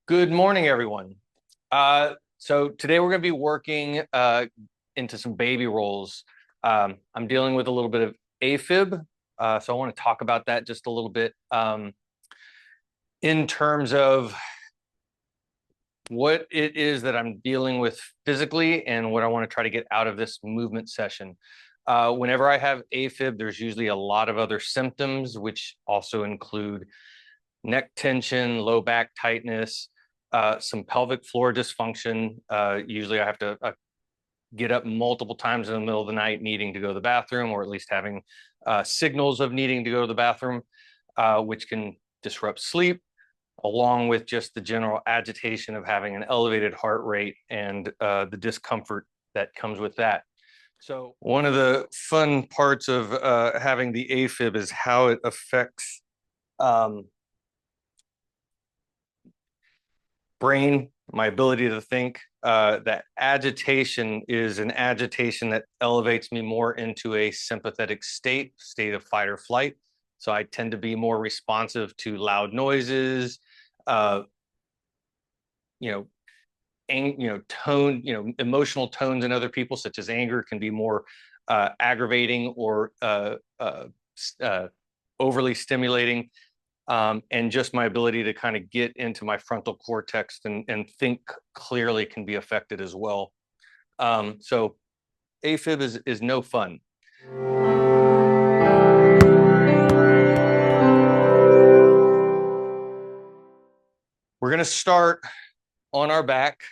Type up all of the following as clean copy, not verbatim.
Good morning, everyone. So today we're going to be working into some baby rolls. I'm dealing with a little bit of AFib, so I want to talk about that just a little bit in terms of what it is that I'm dealing with physically and what I want to try to get out of this movement session. Whenever I have AFib, there's usually a lot of other symptoms, which also include neck tension, low back tightness, some pelvic floor dysfunction. Usually I have to get up multiple times in the middle of the night needing to go to the bathroom, or at least having signals of needing to go to the bathroom, which can disrupt sleep, along with just the general agitation of having an elevated heart rate and the discomfort that comes with that. So one of the fun parts of having the AFib is how it affects brain, my ability to think. That agitation is an agitation that elevates me more into a sympathetic state of fight or flight. So I tend to be more responsive to loud noises, uh, you know, emotional tones in other people, such as anger, can be more aggravating or overly stimulating. And just my ability to kind of get into my frontal cortex and think clearly can be affected as well. So AFib is no fun. We're going to start on our back.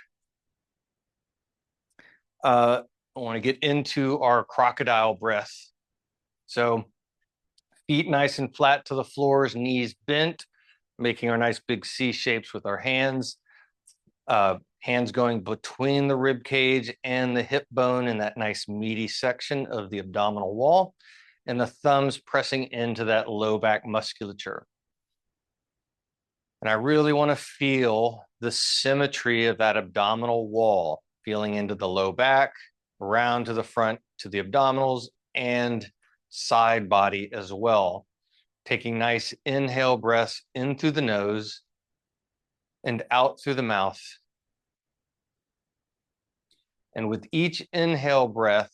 I want to get into our crocodile breath. So feet nice and flat to the floors, knees bent, making our nice big C shapes with our hands. Hands going between the rib cage and the hip bone in that nice meaty section of the abdominal wall, and the thumbs pressing into that low back musculature. And I really want to feel the symmetry of that abdominal wall, feeling into the low back, around to the front, to the abdominals, and side body as well. Taking nice inhale breaths in through the nose and out through the mouth. And with each inhale breath,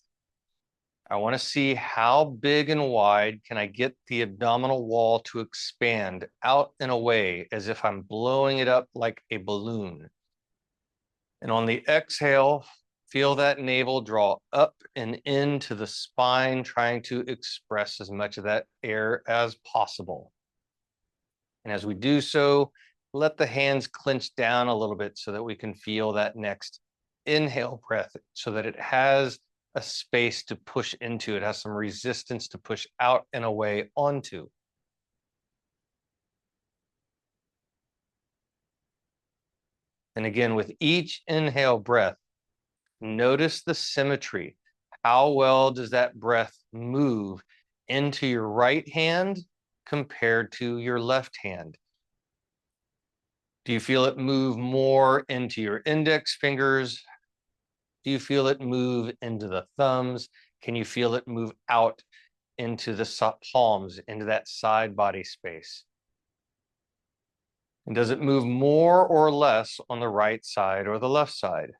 I want to see how big and wide can I get the abdominal wall to expand out and away as if I'm blowing it up like a balloon. And on the exhale, feel that navel draw up and into the spine, trying to express as much of that air as possible. And as we do so, let the hands clench down a little bit so that we can feel that next inhale breath, so that it has a space to push into, it has some resistance to push out and away onto. And again, with each inhale breath, notice the symmetry. How well does that breath move into your right hand compared to your left hand? Do you feel it move more into your index fingers? Do you feel it move into the thumbs? Can you feel it move out into the palms, into that side body space? And does it move more or less on the right side or the left side?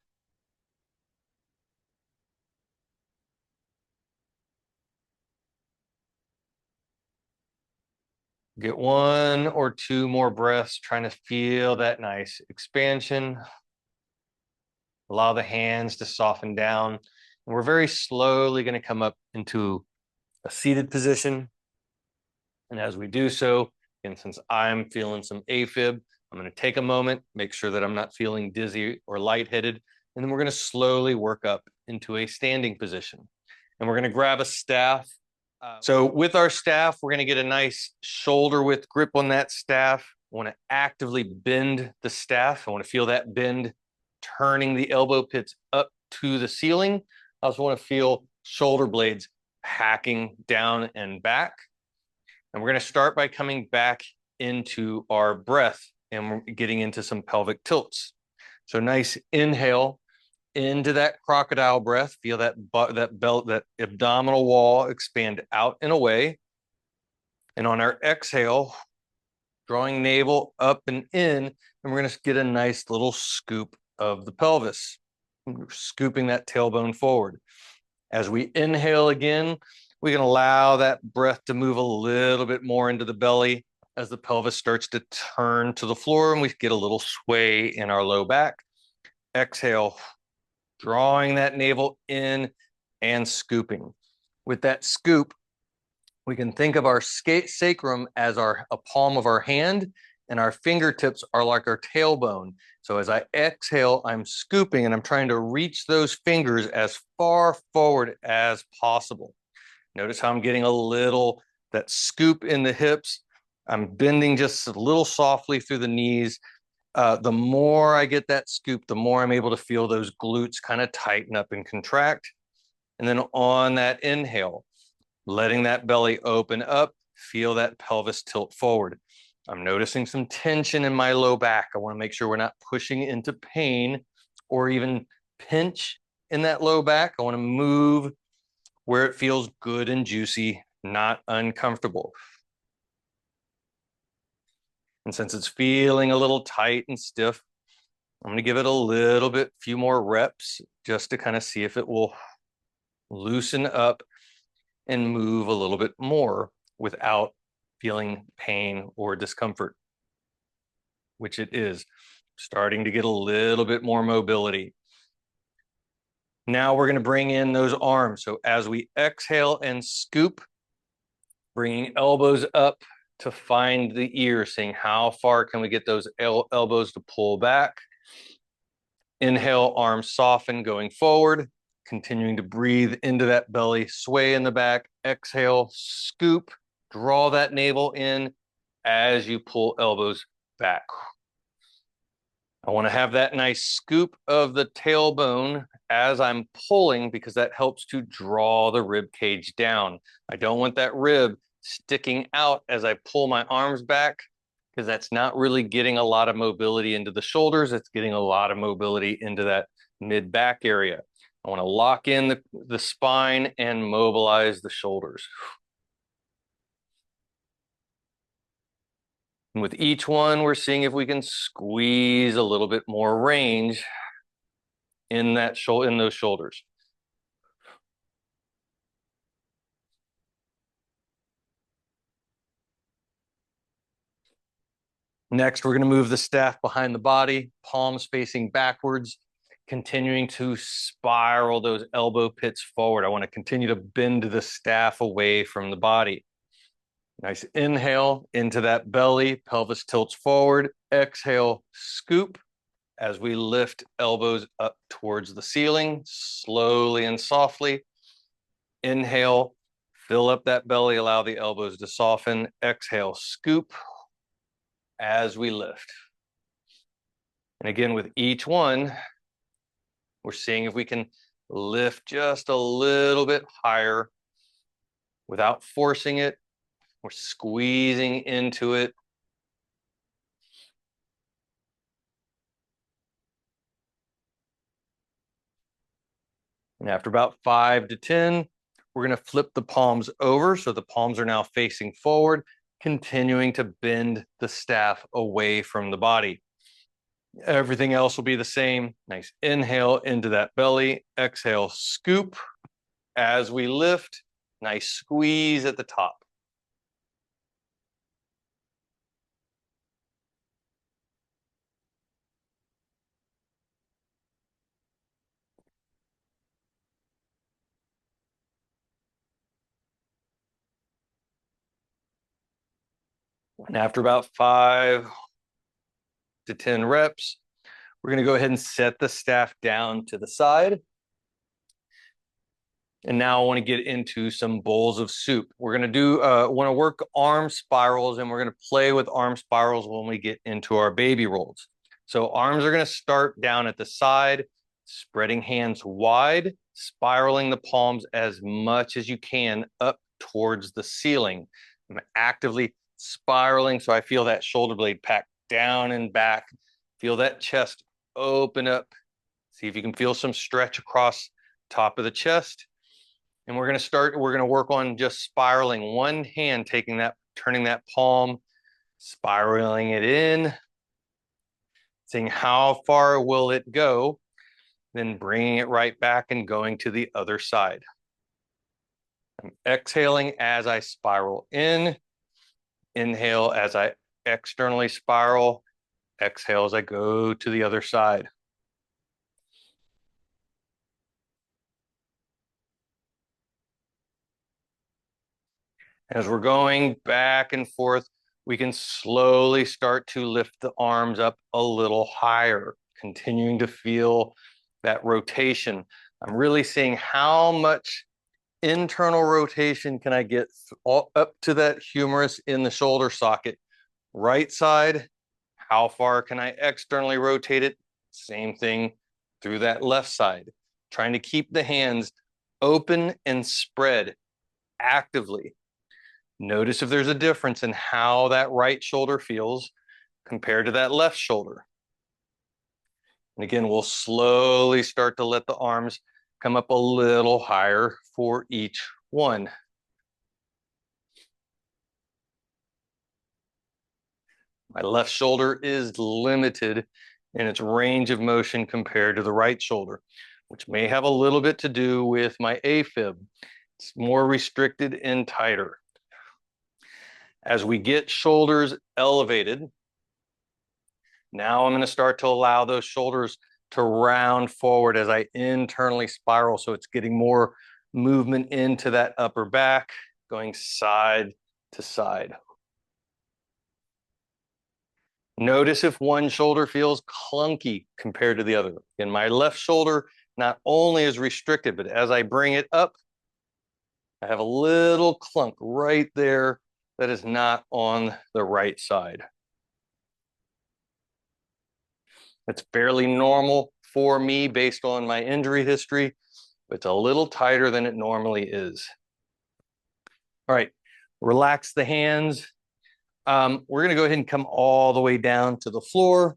Get one or two more breaths, trying to feel that nice expansion. Allow the hands to soften down. And we're very slowly going to come up into a seated position. And as we do so, and since I'm feeling some AFib, I'm going to take a moment, make sure that I'm not feeling dizzy or lightheaded, and then we're going to slowly work up into a standing position. And we're going to grab a staff. So with our staff, we're going to get a nice shoulder width grip on that staff. I want to actively bend the staff. I want to feel that bend, turning the elbow pits up to the ceiling. I also want to feel shoulder blades hacking down and back. And we're going to start by coming back into our breath, and we're getting into some pelvic tilts. So nice inhale into that crocodile breath. Feel that abdominal wall expand out and away. And on our exhale, drawing navel up and in, and we're going to get a nice little scoop of the pelvis. We're scooping that tailbone forward. As we inhale again, we can allow that breath to move a little bit more into the belly as the pelvis starts to turn to the floor and we get a little sway in our low back. Exhale, drawing that navel in and scooping. With that scoop, we can think of our sacrum as a palm of our hand, and our fingertips are like our tailbone. So as I exhale, I'm scooping and I'm trying to reach those fingers as far forward as possible. Notice how I'm getting a little, that scoop in the hips. I'm bending just a little softly through the knees. The more I get that scoop, the more I'm able to feel those glutes kind of tighten up and contract. And then on that inhale, letting that belly open up, feel that pelvis tilt forward. I'm noticing some tension in my low back. I want to make sure we're not pushing into pain or even pinch in that low back. I want to move where it feels good and juicy, not uncomfortable. And since it's feeling a little tight and stiff, I'm going to give it a little bit, few more reps just to kind of see if it will loosen up and move a little bit more without feeling pain or discomfort, which it is. Starting to get a little bit more mobility. Now we're going to bring in those arms. So as we exhale and scoop, bringing elbows up to find the ear, seeing how far can we get those elbows to pull back. Inhale, arms soften, going forward, continuing to breathe into that belly, sway in the back. Exhale, scoop, draw that navel in as you pull elbows back. I want to have that nice scoop of the tailbone as I'm pulling because that helps to draw the rib cage down. I don't want that rib sticking out as I pull my arms back because that's not really getting a lot of mobility into the shoulders. It's getting a lot of mobility into that mid-back area. I want to lock in the spine and mobilize the shoulders. And with each one, we're seeing if we can squeeze a little bit more range in those shoulders. Next, we're going to move the staff behind the body, palms facing backwards, continuing to spiral those elbow pits forward. I want to continue to bend the staff away from the body. Nice inhale into that belly, pelvis tilts forward. Exhale, scoop as we lift elbows up towards the ceiling, slowly and softly. Inhale, fill up that belly, allow the elbows to soften. Exhale, scoop as we lift. And again, with each one, we're seeing if we can lift just a little bit higher without forcing it. We're squeezing into it. And after about 5 to 10, we're going to flip the palms over. So the palms are now facing forward, continuing to bend the staff away from the body. Everything else will be the same. Nice inhale into that belly. Exhale, scoop as we lift. Nice squeeze at the top. And after about 5 to 10 reps, we're going to go ahead and set the staff down to the side. And now I want to get into some bowls of soup. We're going to want to work arm spirals, and we're going to play with arm spirals when we get into our baby rolls. So arms are going to start down at the side, spreading hands wide, spiraling the palms as much as you can up towards the ceiling. I'm actively spiraling so I feel that shoulder blade pack down and back. Feel that chest open up. See if you can feel some stretch across top of the chest. And we're going to work on just spiraling one hand, turning that palm, spiraling it in, seeing how far will it go, then bringing it right back and going to the other side. I'm exhaling as I spiral in, inhale as I externally spiral, exhale as I go to the other side. As we're going back and forth, we can slowly start to lift the arms up a little higher, continuing to feel that rotation. I'm really seeing how much internal rotation can I get up to that humerus in the shoulder socket. Right side, how far can I externally rotate it? Same thing through that left side. Trying to keep the hands open and spread actively. Notice if there's a difference in how that right shoulder feels compared to that left shoulder. And again, we'll slowly start to let the arms come up a little higher for each one. My left shoulder is limited in its range of motion compared to the right shoulder, which may have a little bit to do with my AFib. It's more restricted and tighter. As we get shoulders elevated, now I'm going to start to allow those shoulders to round forward as I internally spiral. So it's getting more movement into that upper back, going side to side. Notice if one shoulder feels clunky compared to the other. And my left shoulder not only is restricted, but as I bring it up, I have a little clunk right there that is not on the right side. It's fairly normal for me based on my injury history, but it's a little tighter than it normally is. All right, relax the hands. We're gonna go ahead and come all the way down to the floor,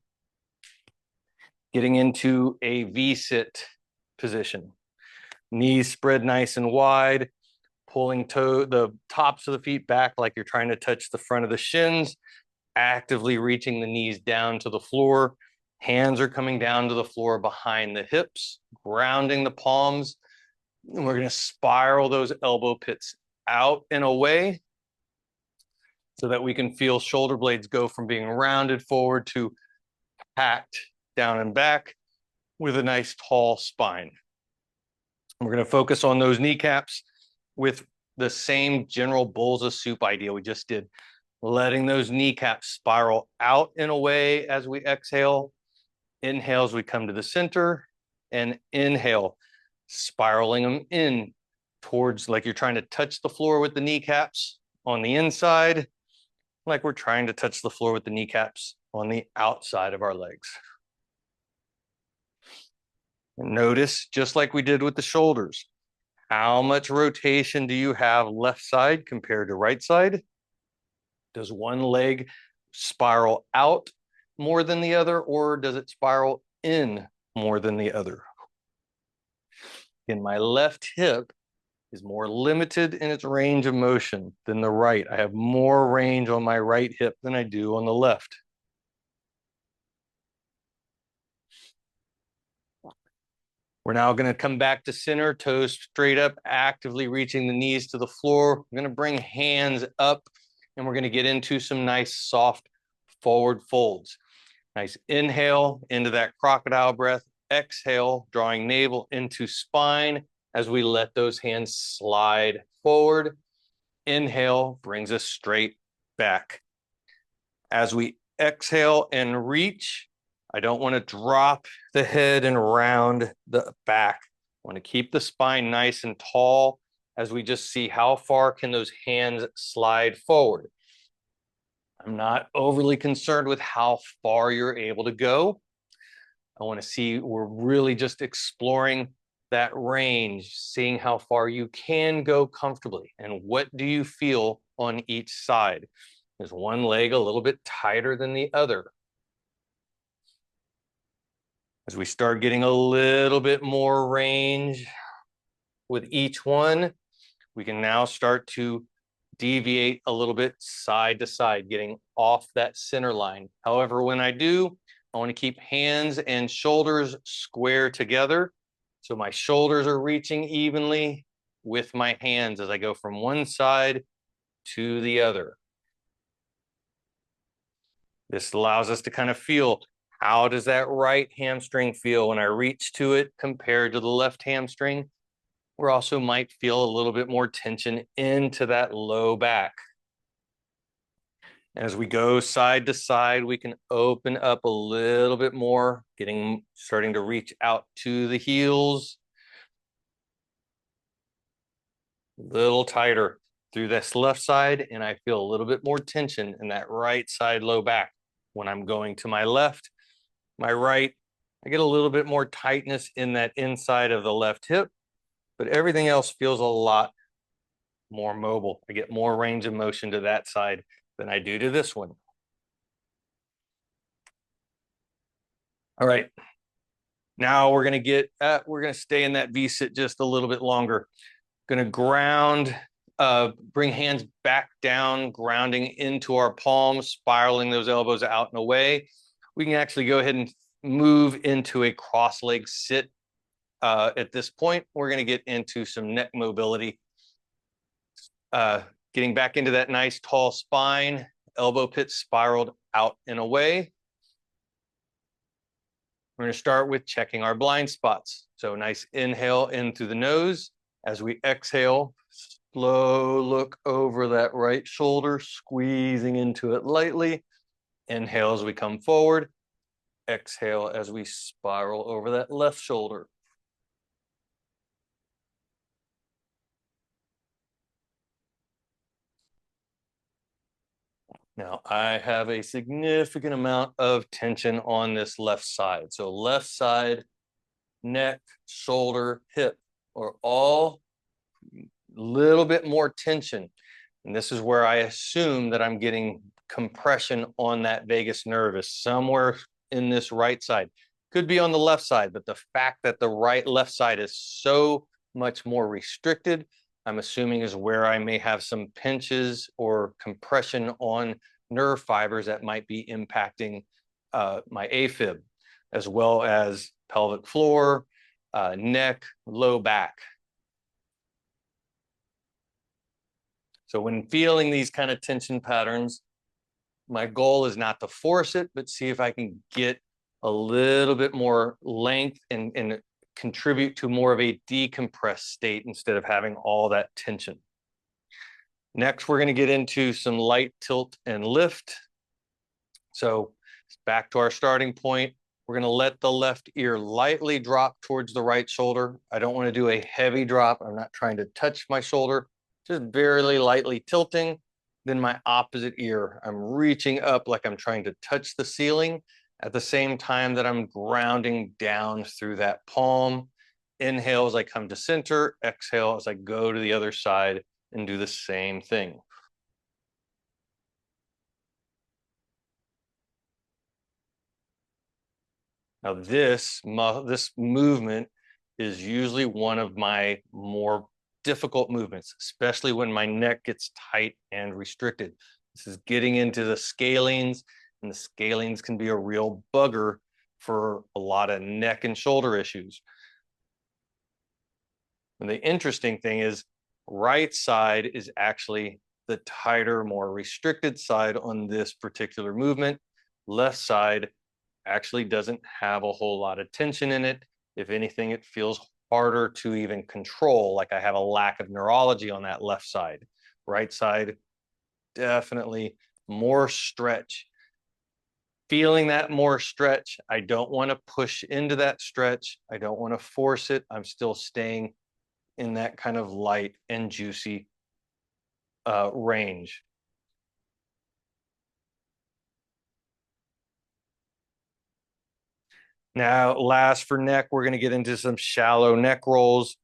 getting into a V-sit position. Knees spread nice and wide, pulling the tops of the feet back like you're trying to touch the front of the shins, actively reaching the knees down to the floor. Hands are coming down to the floor behind the hips, grounding the palms. And we're going to spiral those elbow pits out and away so that we can feel shoulder blades go from being rounded forward to packed down and back with a nice tall spine. We're going to focus on those kneecaps with the same general bowls of soup idea we just did, letting those kneecaps spiral out and away as we exhale. Inhale as we come to the center, and inhale, spiraling them in towards like you're trying to touch the floor with the kneecaps on the inside, like we're trying to touch the floor with the kneecaps on the outside of our legs. And notice, just like we did with the shoulders, how much rotation do you have left side compared to right side? Does one leg spiral out more than the other, or does it spiral in more than the other? In my left hip is more limited in its range of motion than the right. I have more range on my right hip than I do on the left. We're now going to come back to center, toes straight up, actively reaching the knees to the floor. We're going to bring hands up, and we're going to get into some nice soft forward folds. Nice inhale into that crocodile breath. Exhale, drawing navel into spine as we let those hands slide forward. Inhale brings us straight back. As we exhale and reach, I don't want to drop the head and round the back. I want to keep the spine nice and tall as we just see how far can those hands slide forward. I'm not overly concerned with how far you're able to go. I want to see, we're really just exploring that range, seeing how far you can go comfortably and what do you feel on each side. Is one leg a little bit tighter than the other? As we start getting a little bit more range with each one, we can now start to deviate a little bit side to side, getting off that center line. However, when I do, I want to keep hands and shoulders square together. So my shoulders are reaching evenly with my hands as I go from one side to the other. This allows us to kind of feel, how does that right hamstring feel when I reach to it compared to the left hamstring? We also might feel a little bit more tension into that low back. As we go side to side, we can open up a little bit more, starting to reach out to the heels. A little tighter through this left side, and I feel a little bit more tension in that right side low back. When I'm going to my left, my right, I get a little bit more tightness in that inside of the left hip, but everything else feels a lot more mobile. I get more range of motion to that side than I do to this one. All right. Now we're going to stay in that V-sit just a little bit longer. Going to ground, bring hands back down, grounding into our palms, spiraling those elbows out and away. We can actually go ahead and move into a cross-leg sit. At this point, we're going to get into some neck mobility. Getting back into that nice tall spine, elbow pit spiraled out and away. We're going to start with checking our blind spots. So nice inhale in through the nose. As we exhale, slow look over that right shoulder, squeezing into it lightly. Inhale as we come forward. Exhale as we spiral over that left shoulder. Now, I have a significant amount of tension on this left side. So left side, neck, shoulder, hip are all a little bit more tension. And this is where I assume that I'm getting compression on that vagus nerve somewhere in this right side. Could be on the left side, but the fact that the left side is so much more restricted, I'm assuming is where I may have some pinches or compression on nerve fibers that might be impacting my AFib, as well as pelvic floor, neck, low back. So when feeling these kind of tension patterns, my goal is not to force it, but see if I can get a little bit more length and contribute to more of a decompressed state instead of having all that tension. Next, we're going to get into some light tilt and lift. So back to our starting point. We're going to let the left ear lightly drop towards the right shoulder. I don't want to do a heavy drop. I'm not trying to touch my shoulder, just very lightly tilting. Then my opposite ear, I'm reaching up like I'm trying to touch the ceiling at the same time that I'm grounding down through that palm. Inhale as I come to center, exhale as I go to the other side and do the same thing. Now this movement is usually one of my more difficult movements, especially when my neck gets tight and restricted. This is getting into the scalenes, and the scalenes can be a real bugger for a lot of neck and shoulder issues. And the interesting thing is, right side is actually the tighter, more restricted side on this particular movement. Left side actually doesn't have a whole lot of tension in it. If anything, it feels harder to even control, like I have a lack of neurology on that left side. Right side, definitely more stretch. Feeling that more stretch, I don't want to push into that stretch. I don't want to force it. I'm still staying in that kind of light and juicy range. Now, last for neck, we're going to get into some shallow neck rolls,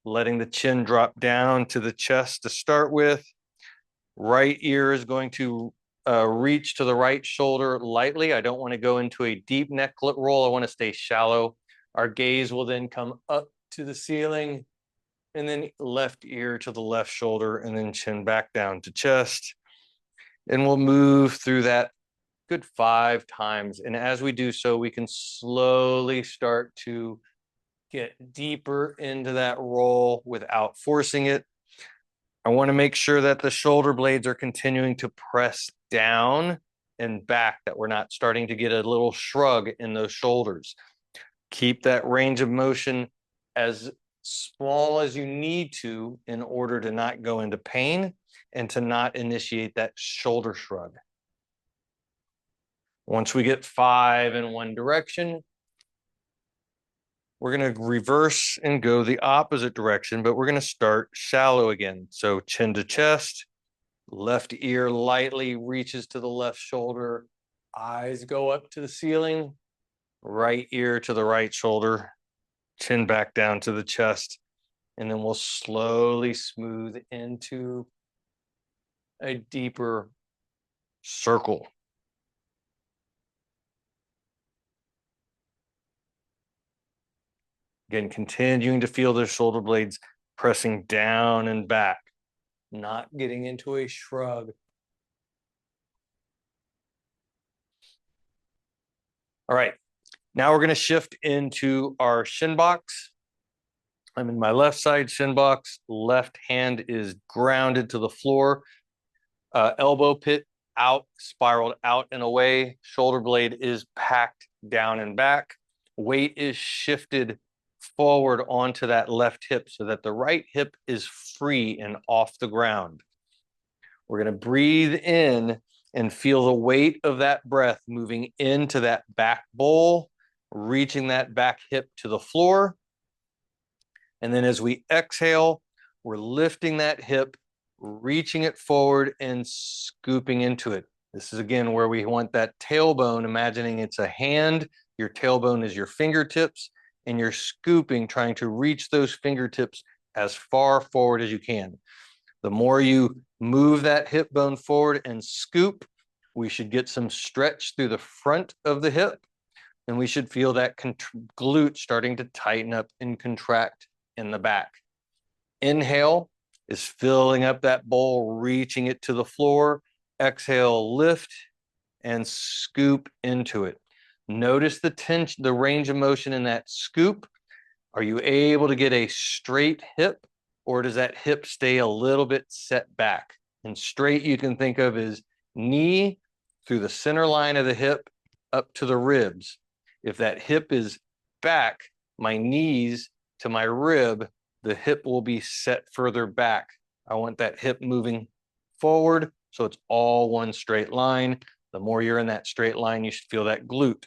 letting the chin drop down to the chest to start with. Right ear is going to reach to the right shoulder lightly. I don't want to go into a deep neck roll. I want to stay shallow. Our gaze will then come up to the ceiling, and then left ear to the left shoulder, and then chin back down to chest. And we'll move through that good 5 times. And as we do so, we can slowly start to get deeper into that roll without forcing it. I want to make sure that the shoulder blades are continuing to press down and back, that we're not starting to get a little shrug in those shoulders. Keep that range of motion as small as you need to in order to not go into pain and to not initiate that shoulder shrug. Once we get 5 in one direction, we're going to reverse and go the opposite direction, but we're going to start shallow again. So chin to chest, left ear lightly reaches to the left shoulder, eyes go up to the ceiling, right ear to the right shoulder, chin back down to the chest, and then we'll slowly smooth into a deeper circle. Again, continuing to feel the shoulder blades pressing down and back, not getting into a shrug. All right, now we're going to shift into our shin box. I'm in my left side shin box. Left hand is grounded to the floor. Elbow pit out, spiraled out and away. Shoulder blade is packed down and back. Weight is shifted forward onto that left hip so that the right hip is free and off the ground. We're going to breathe in and feel the weight of that breath moving into that back bowl, reaching that back hip to the floor. And then as we exhale, we're lifting that hip, reaching it forward and scooping into it. This is again where we want that tailbone, imagining it's a hand, your tailbone is your fingertips, and you're scooping, trying to reach those fingertips as far forward as you can. The more you move that hip bone forward and scoop, we should get some stretch through the front of the hip, and we should feel that glute starting to tighten up and contract in the back. Inhale is filling up that bowl, reaching it to the floor. Exhale, lift and scoop into it. Notice the tension, the range of motion in that scoop. Are you able to get a straight hip, or does that hip stay a little bit set back? And straight you can think of as knee through the center line of the hip up to the ribs. If that hip is back, my knees to my rib, the hip will be set further back. I want that hip moving forward so it's all one straight line. The more you're in that straight line, you should feel that glute.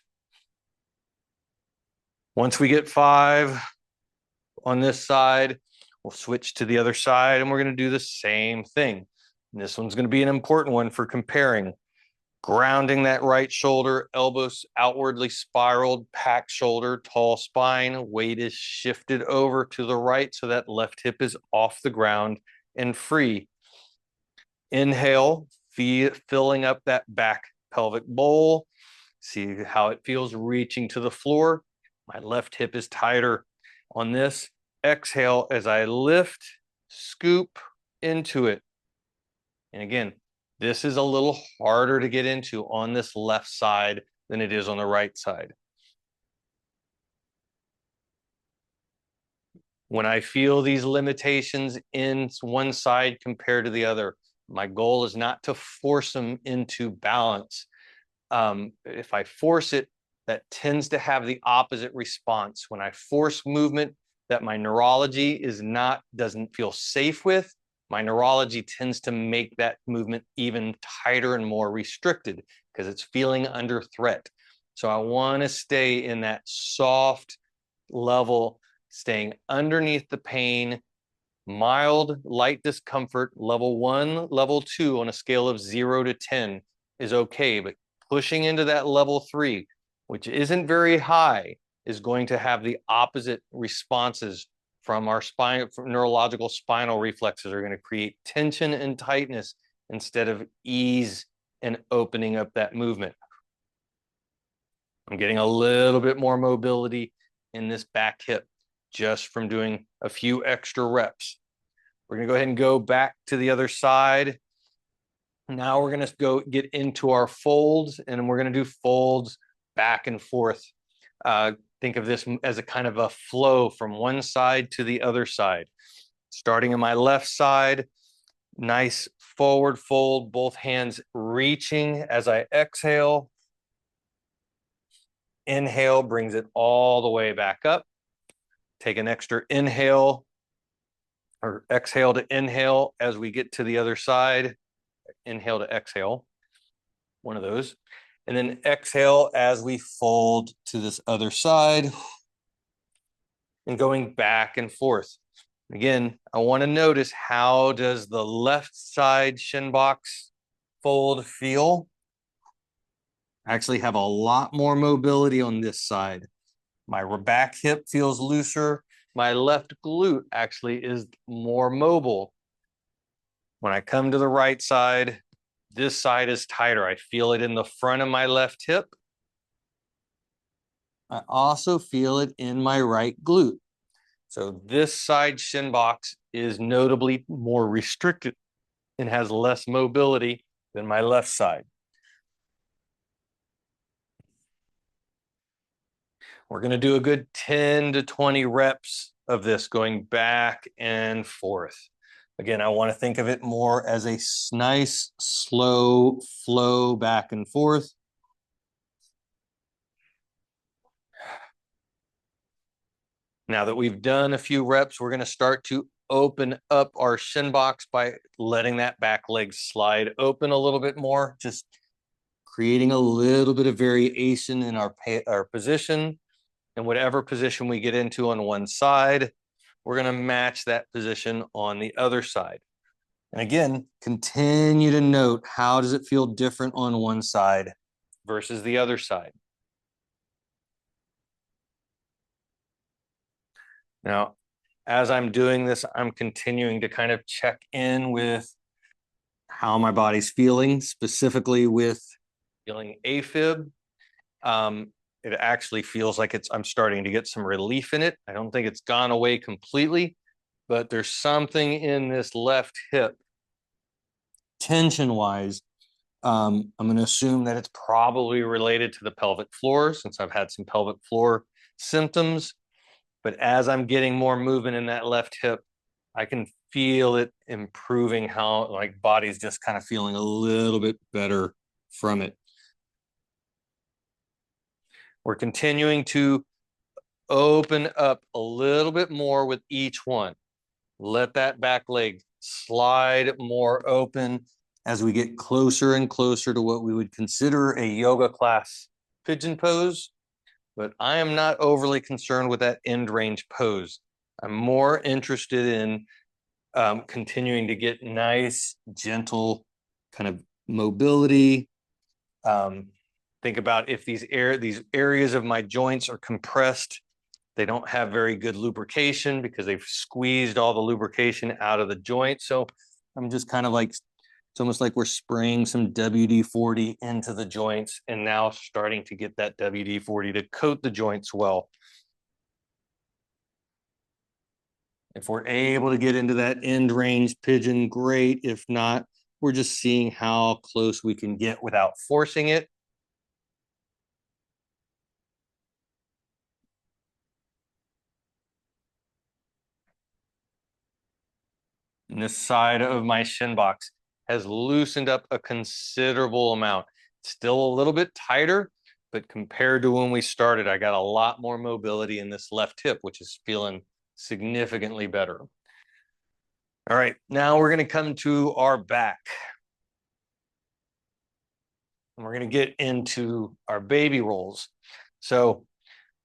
Once we get 5 on this side, we'll switch to the other side and we're going to do the same thing. And this one's going to be an important one for comparing. Grounding that right shoulder, elbows outwardly spiraled, packed shoulder, tall spine, weight is shifted over to the right so that left hip is off the ground and free. Inhale, filling up that back pelvic bowl. See how it feels reaching to the floor. My left hip is tighter on this. Exhale as I lift, scoop into it. And again, this is a little harder to get into on this left side than it is on the right side. When I feel these limitations in one side compared to the other, my goal is not to force them into balance. If I force it, that tends to have the opposite response. When I force movement that my neurology doesn't feel safe with, my neurology tends to make that movement even tighter and more restricted because it's feeling under threat. So I want to stay in that soft level, staying underneath the pain, mild, light discomfort, level 1, level 2 on a scale of 0 to 10 is okay, but pushing into that level 3, which isn't very high, is going to have the opposite responses from our spine. Neurological spinal reflexes are going to create tension and tightness instead of ease and opening up that movement. I'm getting a little bit more mobility in this back hip just from doing a few extra reps. We're going to go ahead and go back to the other side. Now we're going to go get into our folds, and we're going to do folds back and forth. Think of this as a kind of a flow from one side to the other side. Starting in my left side, nice forward fold, both hands reaching as I exhale. Inhale brings it all the way back up. Take an extra inhale or exhale to inhale as we get to the other side. Inhale to exhale, one of those. And then exhale as we fold to this other side and going back and forth. Again, I want to notice, how does the left side shin box fold feel? I actually have a lot more mobility on this side. My back hip feels looser. My left glute actually is more mobile. When I come to the right side, this side is tighter. I feel it in the front of my left hip. I also feel it in my right glute. So this side shin box is notably more restricted and has less mobility than my left side. We're going to do a good 10 to 20 reps of this going back and forth. Again, I want to think of it more as a nice, slow flow back and forth. Now that we've done a few reps, we're going to start to open up our shin box by letting that back leg slide open a little bit more, just creating a little bit of variation in our position. And whatever position we get into on one side, we're going to match that position on the other side. And again, continue to note, how does it feel different on one side versus the other side? Now, as I'm doing this, I'm continuing to kind of check in with how my body's feeling, specifically with feeling AFib. It actually feels like I'm starting to get some relief in it. I don't think it's gone away completely, but there's something in this left hip tension-wise. I'm going to assume that it's probably related to the pelvic floor, since I've had some pelvic floor symptoms. But as I'm getting more movement in that left hip, I can feel it improving, how like body's just kind of feeling a little bit better from it. We're continuing to open up a little bit more with each one. Let that back leg slide more open as we get closer and closer to what we would consider a yoga class pigeon pose. But I am not overly concerned with that end range pose. I'm more interested in continuing to get nice, gentle kind of mobility. Think about if these areas of my joints are compressed, they don't have very good lubrication because they've squeezed all the lubrication out of the joint. So I'm just kind of like, it's almost like we're spraying some WD-40 into the joints and now starting to get that WD-40 to coat the joints well. If we're able to get into that end range pigeon, great. If not, we're just seeing how close we can get without forcing it. And this side of my shin box has loosened up a considerable amount. It's still a little bit tighter, but compared to when we started, I got a lot more mobility in this left hip, which is feeling significantly better. All right, now we're going to come to our back. And we're going to get into our baby rolls. So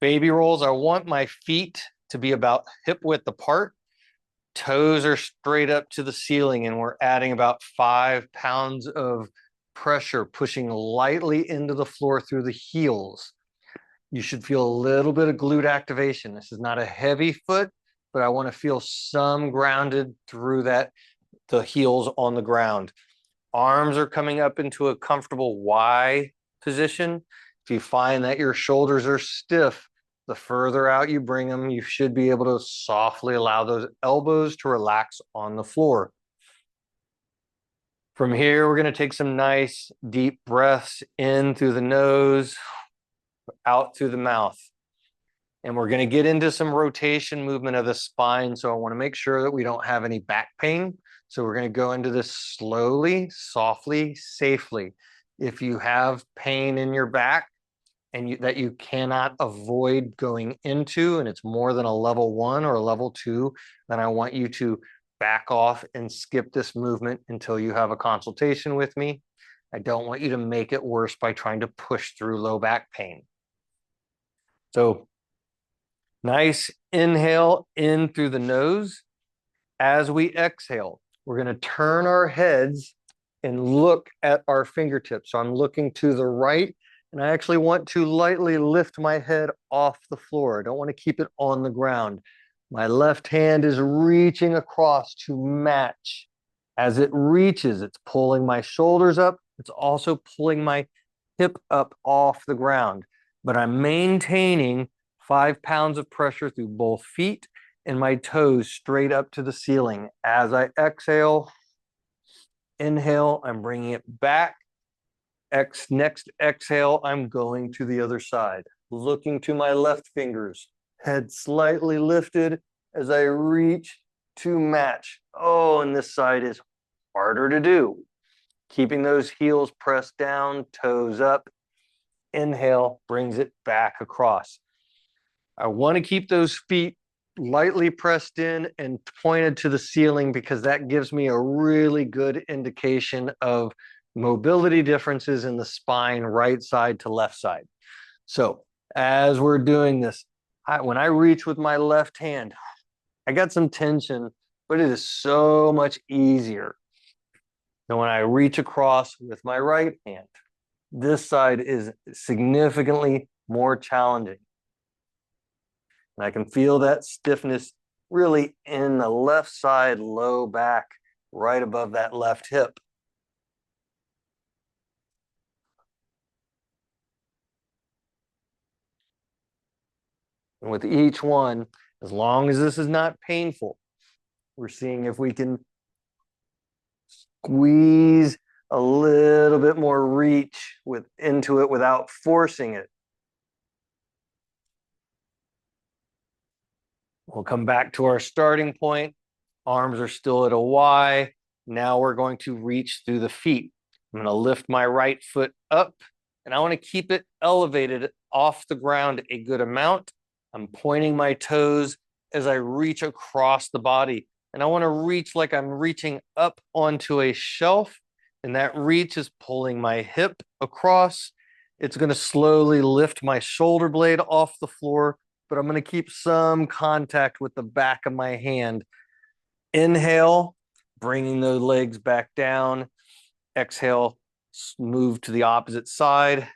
baby rolls, I want my feet to be about hip width apart. Toes are straight up to the ceiling, and we're adding about 5 pounds of pressure, pushing lightly into the floor through the heels. You should feel a little bit of glute activation. This is not a heavy foot, but I want to feel some grounded through the heels on the ground. Arms are coming up into a comfortable Y position. If you find that your shoulders are stiff, the further out you bring them, you should be able to softly allow those elbows to relax on the floor. From here, we're going to take some nice deep breaths in through the nose, out through the mouth. And we're going to get into some rotation movement of the spine. So I want to make sure that we don't have any back pain. So we're going to go into this slowly, softly, safely. If you have pain in your back and that you cannot avoid going into, and it's more than a level 1 or a level 2, then I want you to back off and skip this movement until you have a consultation with me. I don't want you to make it worse by trying to push through low back pain. So nice inhale in through the nose. As we exhale, we're going to turn our heads and look at our fingertips. So I'm looking to the right, and I actually want to lightly lift my head off the floor. I don't want to keep it on the ground. My left hand is reaching across to match. As it reaches, it's pulling my shoulders up. It's also pulling my hip up off the ground. But I'm maintaining 5 pounds of pressure through both feet and my toes straight up to the ceiling. As I exhale, inhale, I'm bringing it back. Next exhale, I'm going to the other side, looking to my left fingers, head slightly lifted as I reach to match. Oh, and this side is harder to do. Keeping those heels pressed down, toes up. Inhale brings it back across. I want to keep those feet lightly pressed in and pointed to the ceiling because that gives me a really good indication of mobility differences in the spine, right side to left side. So as we're doing this, when I reach with my left hand, I got some tension, but it is so much easier than when I reach across with my right hand. This side is significantly more challenging. And I can feel that stiffness really in the left side, low back, right above that left hip. And with each one, as long as this is not painful, we're seeing if we can squeeze a little bit more reach into it without forcing it. We'll come back to our starting point. Arms are still at a Y. Now we're going to reach through the feet. I'm going to lift my right foot up, and I want to keep it elevated off the ground a good amount. I'm pointing my toes as I reach across the body, and I want to reach like I'm reaching up onto a shelf, and that reach is pulling my hip across. It's going to slowly lift my shoulder blade off the floor, but I'm going to keep some contact with the back of my hand. Inhale, bringing the legs back down. Exhale, move to the opposite side.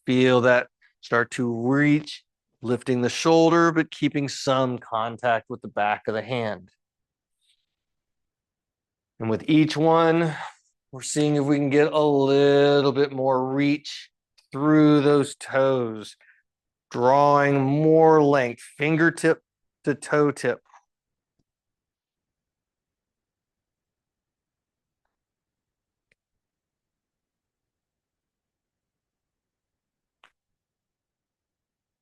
Feel that start to reach, lifting the shoulder, but keeping some contact with the back of the hand. And with each one, we're seeing if we can get a little bit more reach through those toes, drawing more length, fingertip to toe tip.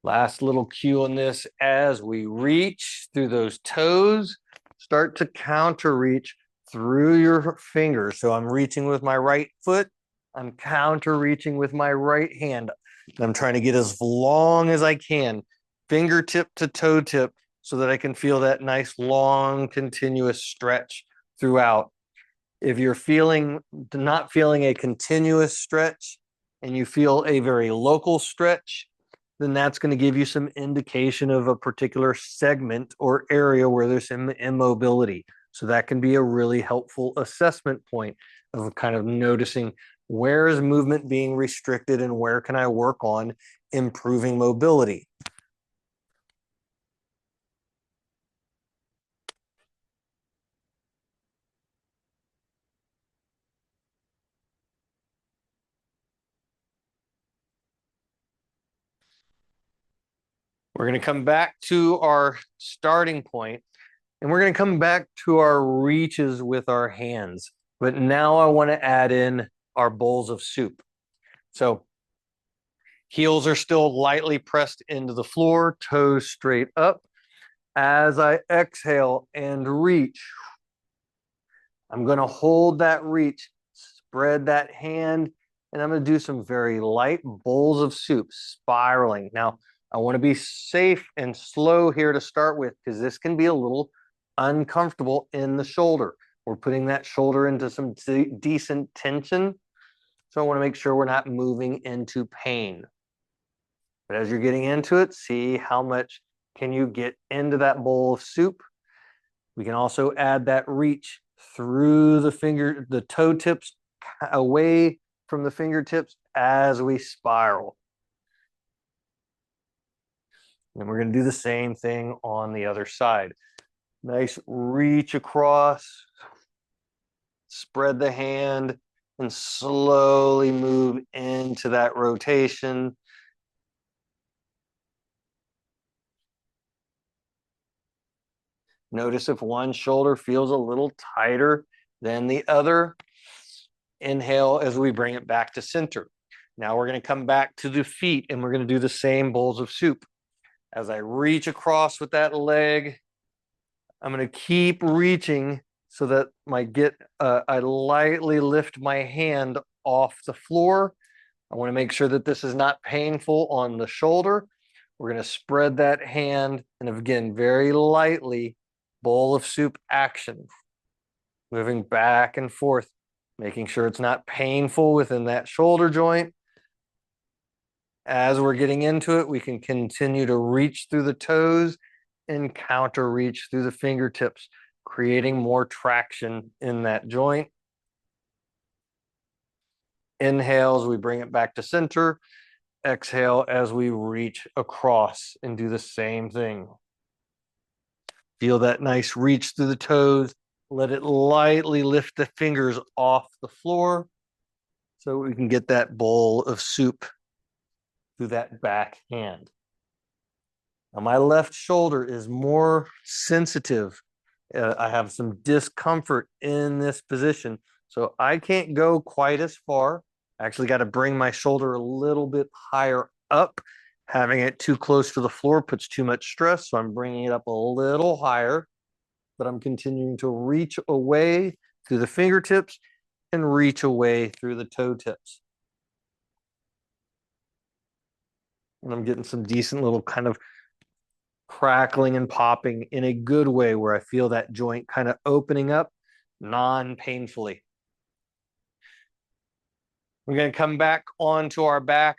Last little cue on this, as we reach through those toes, start to counter reach through your fingers. So I'm reaching with my right foot, I'm counter reaching with my right hand. I'm trying to get as long as I can, fingertip to toe tip, so that I can feel that nice, long, continuous stretch throughout. If you're not feeling a continuous stretch and you feel a very local stretch, then that's going to give you some indication of a particular segment or area where there's some immobility. So that can be a really helpful assessment point of kind of noticing where is movement being restricted and where can I work on improving mobility. We're going to come back to our starting point, and we're going to come back to our reaches with our hands. But now I want to add in our bowls of soup. So heels are still lightly pressed into the floor, toes straight up. As I exhale and reach, I'm going to hold that reach, spread that hand, and I'm going to do some very light bowls of soup, spiraling. Now, I want to be safe and slow here to start with because this can be a little uncomfortable in the shoulder. We're putting that shoulder into some decent tension. So I want to make sure we're not moving into pain. But as you're getting into it, see how much can you get into that bowl of soup. We can also add that reach through the toe tips away from the fingertips as we spiral. And we're going to do the same thing on the other side. Nice reach across, spread the hand, and slowly move into that rotation. Notice if one shoulder feels a little tighter than the other. Inhale as we bring it back to center. Now we're going to come back to the feet and we're going to do the same bowls of soup. As I reach across with that leg, I'm going to keep reaching so that I lightly lift my hand off the floor. I want to make sure that this is not painful on the shoulder. We're going to spread that hand and again, very lightly, bowl of soup action. Moving back and forth, making sure it's not painful within that shoulder joint. As we're getting into it, we can continue to reach through the toes and counter reach through the fingertips, creating more traction in that joint. Inhale as we bring it back to center. Exhale as we reach across and do the same thing. Feel that nice reach through the toes. Let it lightly lift the fingers off the floor so we can get that bowl of soup through that back hand. Now my left shoulder is more sensitive. I have some discomfort in this position, so I can't go quite as far. I actually got to bring my shoulder a little bit higher up. Having it too close to the floor puts too much stress, so I'm bringing it up a little higher, but I'm continuing to reach away through the fingertips and reach away through the toe tips. And I'm getting some decent little kind of crackling and popping in a good way where I feel that joint kind of opening up non-painfully. We're going to come back onto our back,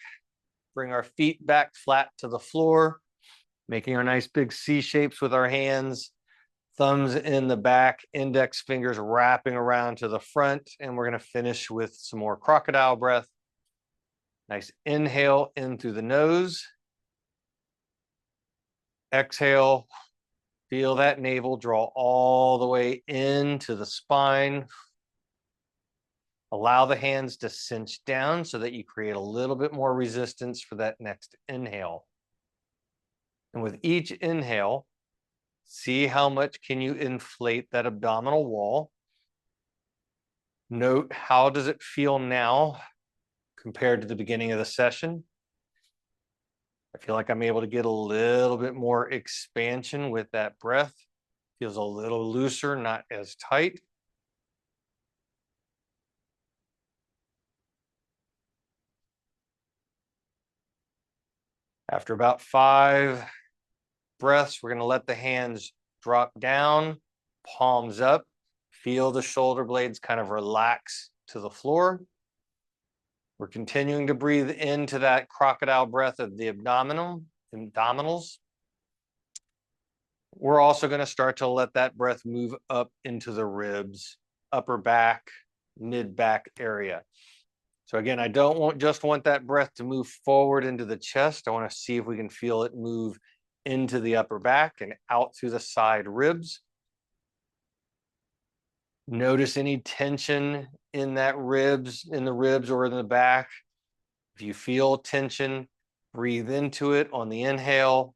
bring our feet back flat to the floor, making our nice big C shapes with our hands, thumbs in the back, index fingers wrapping around to the front. And we're going to finish with some more crocodile breath. Nice inhale in through the nose. Exhale, feel that navel draw all the way into the spine. Allow the hands to cinch down so that you create a little bit more resistance for that next inhale. And with each inhale, see how much can you inflate that abdominal wall. Note how does it feel now compared to the beginning of the session. I feel like I'm able to get a little bit more expansion with that breath. Feels a little looser, not as tight. After about 5 breaths, we're going to let the hands drop down, palms up. Feel the shoulder blades kind of relax to the floor. We're continuing to breathe into that crocodile breath of the abdominals. We're also going to start to let that breath move up into the ribs, upper back, mid back area. So again, I don't just want that breath to move forward into the chest. I want to see if we can feel it move into the upper back and out through the side ribs. Notice any tension in the ribs or in the back. If you feel tension, breathe into it on the inhale.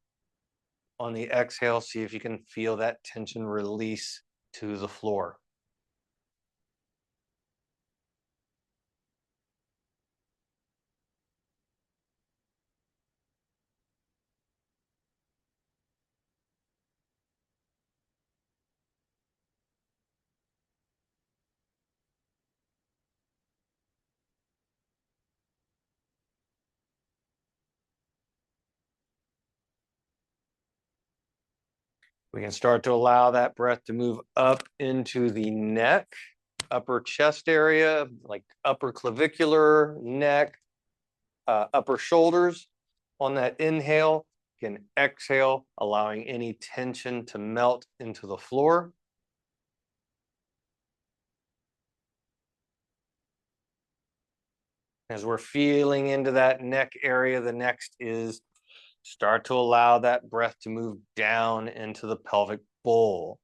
On the exhale, see if you can feel that tension release to the floor. We can start to allow that breath to move up into the neck, upper chest area, like upper clavicular, neck, upper shoulders. On that inhale, you can exhale, allowing any tension to melt into the floor. As we're feeling into that neck area, the next is start to allow that breath to move down into the pelvic bowl.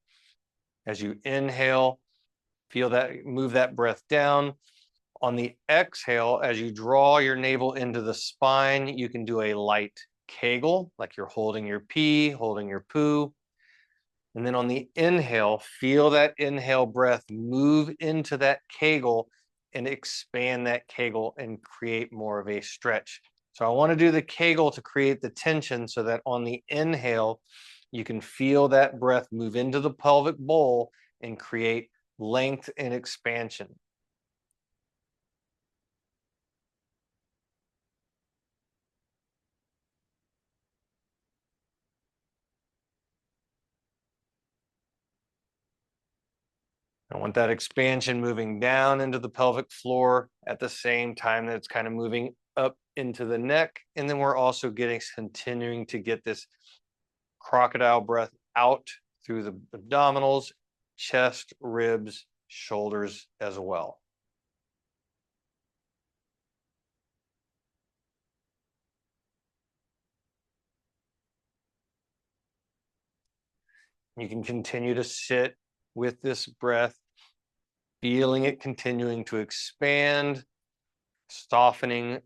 As you inhale, feel that, move that breath down. On the exhale, as you draw your navel into the spine, you can do a light Kegel, like you're holding your pee, holding your poo. And then on the inhale, feel that inhale breath move into that Kegel and expand that Kegel and create more of a stretch. So I want to do the Kegel to create the tension so that on the inhale, you can feel that breath move into the pelvic bowl and create length and expansion. I want that expansion moving down into the pelvic floor at the same time that it's kind of moving up into the neck. And then we're also continuing to get this crocodile breath out through the abdominals, chest, ribs, shoulders as well. You can continue to sit with this breath, feeling it continuing to expand, softening,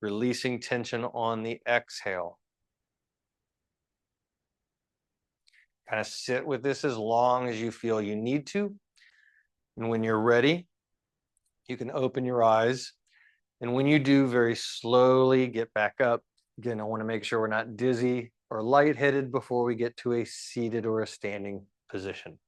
releasing tension on the exhale. Kind of sit with this as long as you feel you need to. And when you're ready, you can open your eyes. And when you do, very slowly get back up. Again, I want to make sure we're not dizzy or lightheaded before we get to a seated or a standing position.